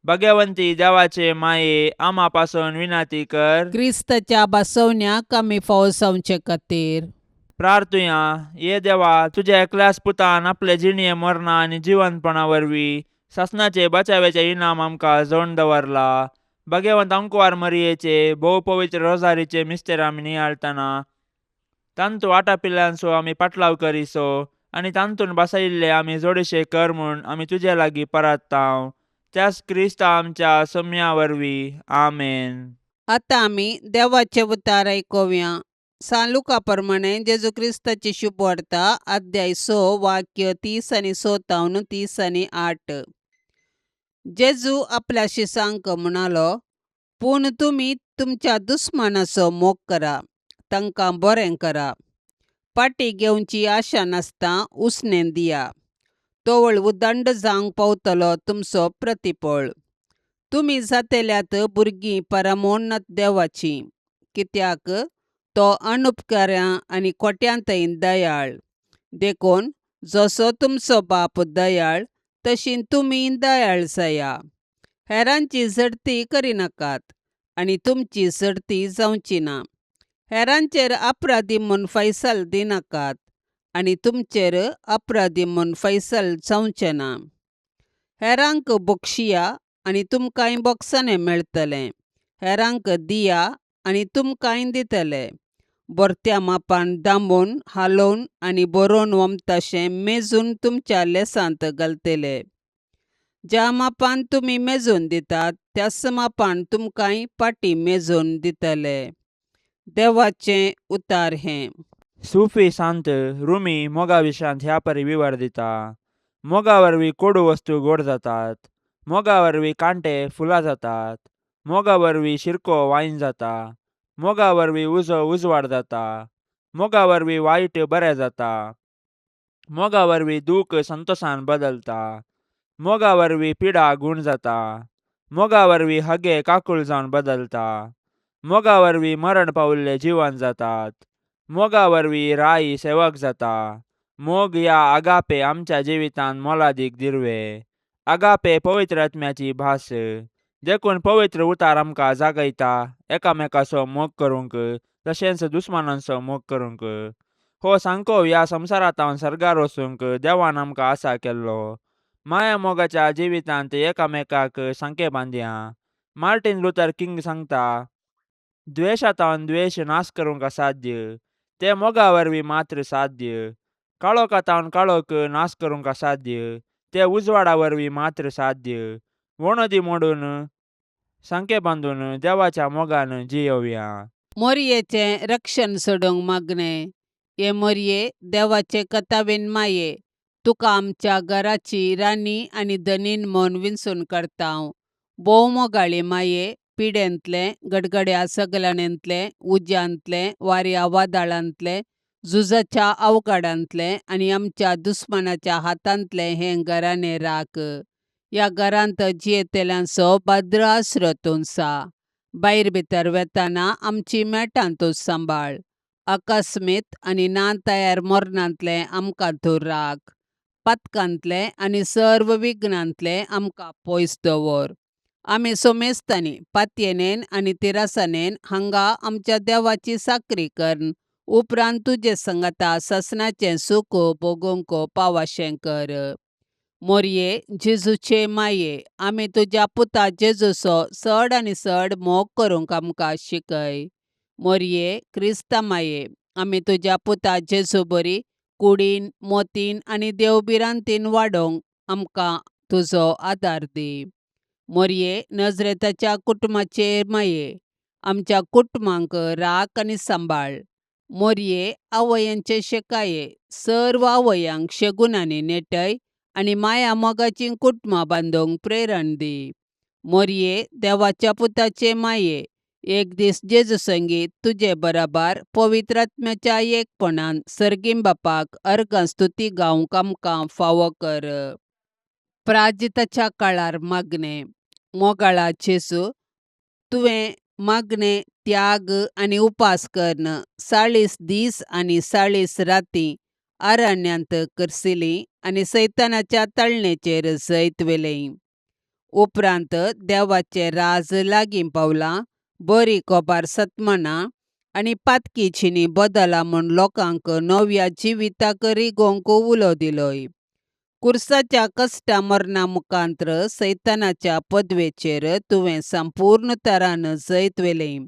भाग्यवंती देवाचे माये, आम्हापासून विनंती कर. क्रिस्ताच्या बसवण्याक आमी फावसावचे खातीर प्रार्थुया. ये देवा, तुझ्या एकल्याच पुतान आपले जिणये मरणा आनी जिवंतपणा वरवीं सासणाचे बचावेचे इनाम आमकां जोडून दवरला. भाग्यवंत अंकुवार मरियेचे भोव पवित्र रोजारीचे मिस्तेर आमी नियाळतना तांतू आटापिल्ल्यांचो आमी पाटलाव करिसो आनी तांतून बसयिल्ले आमी जोडशे कर म्हूण आमी तुजे लागीं परताव. त्याच क्रिस्ता आमच्या सोम्या वरवीं. आमेन. आतां आमी देवाचे उतार आयकुया. सांलुका प्रमाणे जेजू क्रिस्ताची शुभ वार्ता अध्याय 6 वाक्य 30 आणि 57 30 आणि 8. जेजू आपल्या शिसांक म्हणालो, पूण तुमी तुमच्या दुस्मानाचो मोग करा, तांकां बरें करा, पाटी घेवची आशा नासता उसणें दिया, तोवळ उदंड जावंक पावतलो तुमचो प्रतिफळ. तुमी जातेल्यात भुरगीं परमोन्नत देवाची, कित्याक तो अनुपकारां आनी कोट्यांतय दयाळ. देखून जसो तुमचो बाप दयाळ, तशी तुमी दयाळ जाया. हेरांची झडती करिनाकात आनी तुमची झडती जावची ना. हेरांचेर अपराधी म्हूण फैसल दिनाकात आनी तुमचेर अपराधी म्हूण फैसल जावचें ना. हेरांक बक्षिया आनी तुमकांय बोगसाणें मेळटलें. हेरांक दिया आनी तुमकांय दितले. बोरत्या मापान दांबून हालोवन आनी बरोवन वमताशें मेजून तुमच्या लेसांत घालतले. ज्या मापान तुमी मेजून दितात, त्याच मापान तुमकांय पाटी मेजून दितले. देवाचें उतार हें. सुफी सांत रुमी मोगा विशांत ह्या परी विवर दिता. मोगा वरवीं कोडू वस्तू गोड जातात. मोगा वरवीं कांटे फुलां जातात. मोगा वरवीं शिरको वायन जाता. मोगा वरवीं उजो उजवाड जाता. मोगा वरवीं वायट बरें जाता. मोगा वरवीं दूख संतोशान बदलता. मोगा वरवीं पिडा गूण जाता. मोगा वरवीं हगे काकूळ जावन बदलता. मोगा वरवीं मरण पावल्ले जिवन जातात. मोगा वरवीं राई सेवक जाता. मोग या आगापे आमच्या जिवितांत मोलादीक दिरवे. आगापे पवित्र आत्म्याची भास. देखून पवित्र उतार आमकां जागयता एकामेकाचो मोग करूंक, तशेंच दुस्मानांचो मोग करूंक. हो सांको ह्या संवसारांत सर्गार वचूंक देवान आमकां आसा केल्लो. माया मोगाच्या जिवितांत एकामेकाक सांके बांदया. मार्टीन लुथर किंग सांगता, द्वेशांतावन द्वेश नाश करूंक असाध्य, ते मोगा वरवीं मात्र साध्य. काळोखांतावन काळोख नाश करूंक असाध्य, ते उजवाडा वरवीं मात्र साध्य. वणदी मोडून सांके बांदून देवाच्या मोगान जियोवया. मोरयेचें रक्षण सोडूंक मागणे. ये मोरये, देवाचे कथावेन माये, तुका आमच्या घराची राणी आनी धनीन म्हूण विंचून काडटांव. भोव मोगाळी माये, पिडेंतले, गडगड्या सगळ्यांतले, उज्यांतले, वाऱ्या वादळांतले, झुजाच्या अवघडांतले आनी आमच्या दुस्मानाच्या हातांतले हें घराणें राख. ह्या घरांत जियेतेल्यांचो भद्र आसरो तुंसा. भायर भितर वेताना आमची मेटां तूं सांबाळ. अकस्मीत आनी ना तयार मरणांतले आमकां तूं राख. पातकांतले आनी सर्व विघ्नांतले आमकां पयस दवर. आमी सोमेस्तांनी पातयेनेन आनी तिरासानेन हांगा आमच्या देवाची साकरी करन उपरांत तुजे संगता ससनाचें सूख भोगूंक पावाशें कर. मोरये, जेजूचे माये, आमी तुज्या पुता जेजूचो चड आनी चड मोग करूंक आमकां शिकय. मोरये, क्रिस्ता माये, आमी तुज्या पुता जेजू बरी कुडीन, मोतीन आनी देवबिरांतीन वाडोवंक आमकां तुजो आदार दी. मोरये, नजरेताच्या कुटुंबाचे माये, आमच्या कुटुंबांक राख आनी सांबाळ. मोरये, आवयांचे शेकाये, सर्व आवयांक शेगुनांनी नेटय आनी माया मोगाचीं कुटुंबां बांदूंक प्रेरण दी. मोरये, देवाच्या पुताचे माये, एक दीस जेजू संगीत तुजे बराबर पवित्र आत्म्याच्या एकपणान सर्गीम बापाक अर्गां स्तुती गावंक आमकां फावो कर. प्राजिताच्या काळार मागणे. मोगाळा जेजू, तुवें मागणे, त्याग आनी उपास करन 40 दीस आनी 40 राती अरण्यांत करसिलीं आनी सैतानाच्या तळणेचेर जैत वेलें. उपरांत देवाचें राज लागीं पावलां. बरी कोबार सतमनां आनी पातकी चिनी बदला म्हूण लोकांक नव्या जिविताक रिगोवंक उलो दिलोय. कुर्साच्या कश्टा मरणा मुखांत्र सैतानाच्या पदवेचेर तुवें संपूर्ण तरान जैत वेलें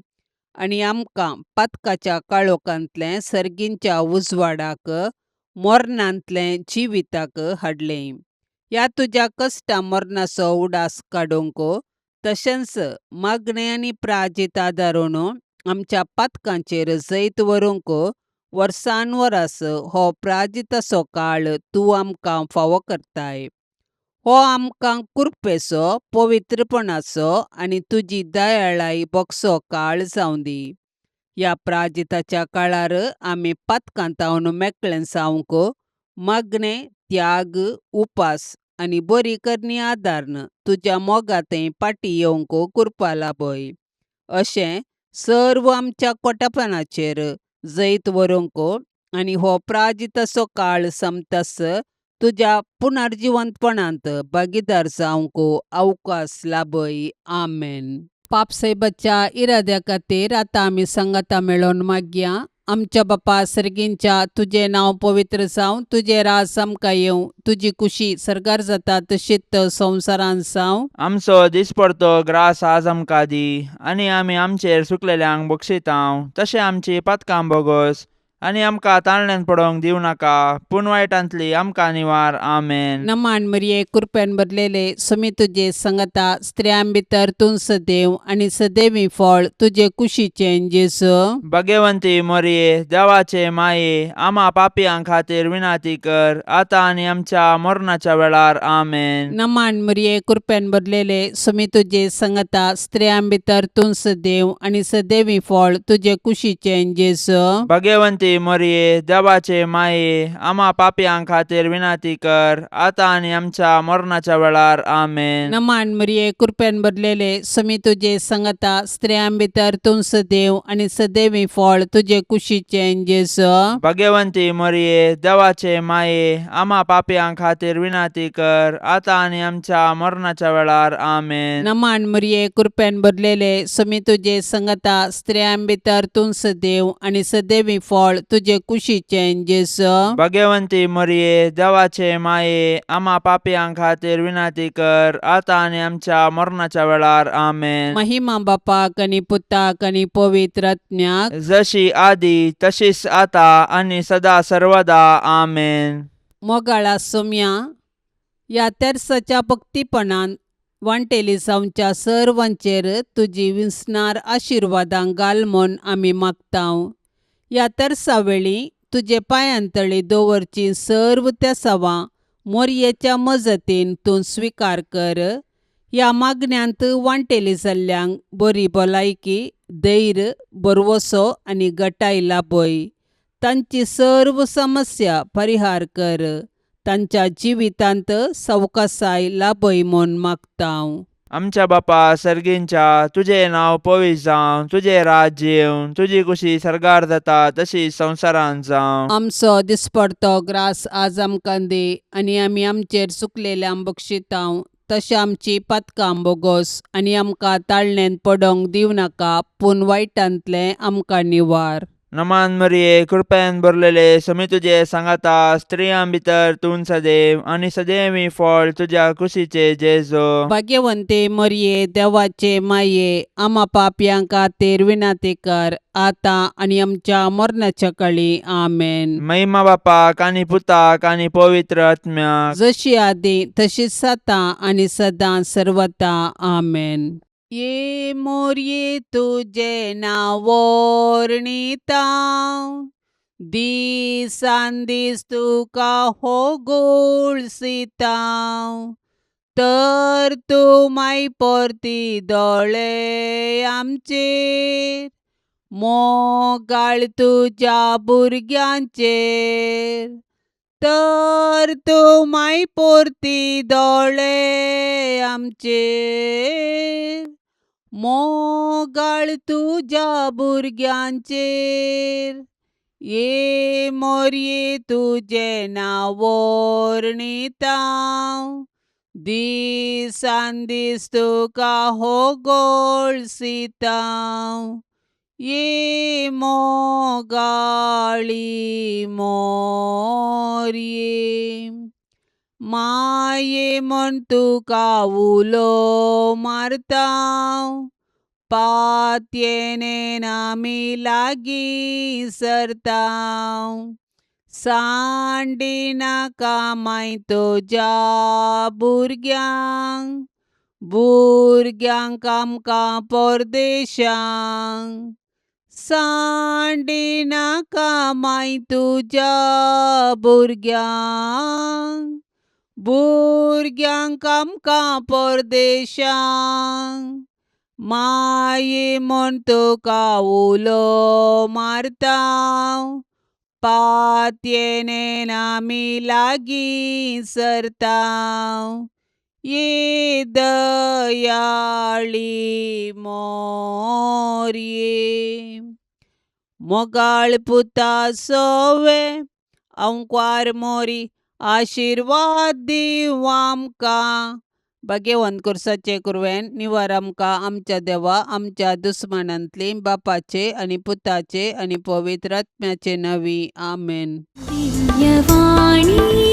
आनी आमकां पातकाच्या काळोखांतले सर्गींच्या उजवाडाक मरणांतले जिविताक हाडलें. ह्या तुज्या कश्टा मरणाचो उडास काडूंक तशेंच मागणे आनी प्राजीत आदारून आमच्या पातकांचेर जैत व्हरूंक वर्सान वरास हो प्राजिताचो काळ तूं आमकां फावो करताय. हो आमकां कृपेचो, पवित्रपणाचो आनी तुजी दयाळाई बगसो काळ जावं दी. ह्या प्राजिताच्या काळार आमी पातकांतावन मेकळें जावंक मागणें, त्याग, उपास आनी बरी करणी आदारण तुज्या मोगातें फाटीं येवंक करपा लाबय. अशें सर्व आमच्या कोटापणाचेर जैत व्हरूंक आनी हो प्राजिताचो काळ सोंपतास तुज्या पुनर्जिवंतपणांत भागीदार जावंक अवकाश लाबय. आमेन. पापसाहेबाच्या इराद्या खातीर आतां आमी संगता मेळोन मागया. आमच्या बापा सर्गींच्या तुजें नांव पवित्र जावं, तुजें राज आमकां येवं, तुजी कुशी सरकार जाता तशीच संवसारांत जावं. आमचो दिसपडतो ग्रास आज आमकां दी, आनी आमी आमचेर चुकलेल्यांक बक्षितांव, तशें आमची पातकां बोगोस आनी आमकां ताळण्यांत पडोवंक दिवं नाका, पूण वायटांतली आमकां निवार. आमेन. नमान मरिये कृपेन भरलेले समी तुजे संगता स्त्रियां भितर तूं सदैव आनी सदैवी फळ तुजे कुशीचें जेजू. भाग्यवंती मरिये, देवाचे माये, आम्हा पापियां खातीर विनाती कर, आतां आनी आमच्या मरणाच्या वेळार. आमेन. नमान मरिये कृपेन भरलेले समी तुजे संगता स्त्रियां भितर तूं सदैव आनी सदैवी फळ तुजे कुशीचें जेजू. भाग्यवंती मरिये, देवाचे माये, आम्हा पापियां खातीर विनाती कर, आतां आनी आमच्या मरणाच्या वेळार. आमेन. नमान मरिये कृपेन भरलेले समी तुजे संगता स्त्रियां भितर तूं सदैव आनी सदैवी फळ तुजे कुशीचें जेजू. भाग्यवंती मरिये, देवाचे माये, आम्हा पापियां खातीर विनाती कर, आतां आनी आमच्या मरणाच्या वेळार. आमेन. नमान मरिये कृपेन भरलेले समी तुजे संगता स्त्रियां भितर तूं सदैव आनी सदैवी फळ तुजे कुशीचें जेजू. भाग्यवंती मरिये, देवाचे माये, आम्हा पापियां खातीर विनाती कर, आतां आनी आमच्या मरणाच्या वेळार. आमेन. महिमा बापाक आनी पुताक आनी पवित्र आत्म्याक, जशी आदी तशीच आता आनी सदा सर्वदा. आमेन. मोगाळा सोम्या, ह्या तेर्साच्या भक्तीपणान वांटेली जावच्या सर्वांचेर तुजी विस्नार आशिर्वादां घाल म्हूण आमी मागतांव. ह्या तेर्सा वेळी तुजे पांयांतळी दवरची सर्व त्या सवां मोरयेच्या मजतीन तूं स्विकार कर. ह्या मागण्यांत वांटेली जाल्ल्यांक बरी भलायकी, धैर्य, बरवसो आनी घटाय लाबय. तांची सर्व समस्या परिहार कर. तांच्या जिवितांत सवकासाय लाबय म्हूण मागतांव. आमच्या बापा सर्गींच्या तुझे नाव पवित्र जावं, तुझे राज्य येवं, तुजी कुशी सरकार जाता तशी संवसारांत जावं. आमचो दिसपडतो ग्रास आज आमकां दी, आनी आमी आमचेर चुकलेल्यांक बक्षितांव, तशें आमची पातकां बोगोस आनी आमकां ताळणेंत पडोवंक दिवं नाका, पूण वायटांतलें आमकां निवार. नमान मरिये, कृपेन भरलेले समी तुजे सांगाता स्त्रियां भितर तूं सदैव आनी सदैवी फळ तुज्या कुशीचे जेजू. भाग्यवंते मरिये, देवाचे माये, आम्हा पापयां खातीर विनाती कर, आतां आनी आमच्या मरणाच्या काळी. आमेन. महिमा बापाक आनी पुताक आनी पवित्र आत्म्याक, जशी आदी तशीच आतां आनी सदां सर्वता. आमेन. ये मोरये तुजे नांव वर्णितां, दिसान दीस तुका होगुळसितां, तर तूं माय परती दोळे आमचेर, मोगाळ तुज्या भुरग्यांचेर, तर तूं माय परती दोळे आमचेर, मोगाळ तुज्या भुरग्यांचेर. ये मोरये तुजे नांव वर्णितां, दिसान दीस तुका होगुळसितां, ये मोगाळी मोरये. माये म्हण तुका उलो मारतां, पातयेनेन आमी लागीं सरतां, सांडी नाका माय तुज्या भुरग्यांक, भुरग्यांक आमकां परदेशांक, सांडी नाका माय तुज्या भुरग्यांक, भुरग्यांक आमकां परदेशांक, माये म्हण तुका उलो मारता, पातयेन आमी लागीं सरता. ये दयाळी मोरये. मोगाळ पुता सोवे अंकवार मोरी, आशिर्वाद दिव आमकां. भाग्यवंत कुर्साचे कुरवेन निवार आमकां आमच्या देवा आमच्या दुस्मनांतली, बापाचे आनी पुताचे आनी पवित्र आत्म्याचे नवी. आमेन. दिव्यवाणी